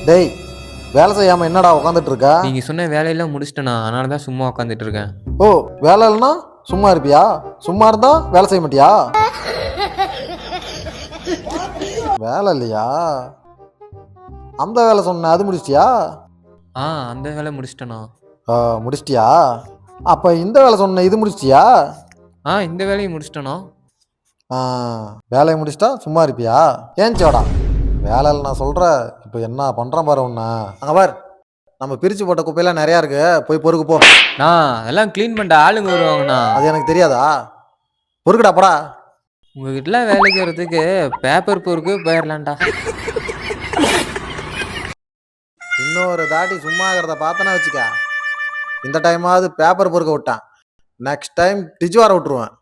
டேய், வேலை செய்யாம என்னடா உட்காந்துட்டு இருக்க? நீங்க சொன்ன வேலையெல்லாம் முடிச்சிட்டேண்ணா. அதனால தான் சும்மா உட்காந்துட்டு இருக்கேன். ஓ, வேலை இல்லைன்னா சும்மா இருப்பியா? சும்மா இருந்தா வேலை செய்ய மாட்டியா? வேலை இல்லையா? அந்த வேலை சொன்ன அது முடிச்சிட்டியா? அந்த வேலை முடிச்சிட்டேண்ணா. முடிச்சிட்டியா? அப்ப இந்த வேலை சொன்ன இது முடிச்சிட்டியா? இந்த வேலையும் முடிச்சிட்டேண்ணா. வேலையை முடிச்சிட்டா சும்மா இருப்பியா? ஏன்ச்சோடா வேலை இல்லை நான் சொல்கிறேன். இப்போ என்ன பண்ணுறேன் பாரு உன்ன. அங்கே பார், நம்ம பிரித்து போட்ட குப்பையெல்லாம் நிறையா இருக்கு, போய் பொறுக்கு போ. அதெல்லாம் க்ளீன் பண்ணிட்ட ஆளுங்க வருவாங்கண்ணா. அது எனக்கு தெரியாதா? பொறுக்குடா போடா. உங்ககிட்டலாம் வேலைக்கு வர்றதுக்கு பேப்பர் பொறுக்கு போயிடலான்டா. இன்னொரு தாட்டி சும்மா இருக்கிறத பார்த்தனா வச்சுக்க, இந்த டைமாவது பேப்பர் பொறுக்க விட்டான், நெக்ஸ்ட் டைம் டிஜ் வர விட்டுருவேன்.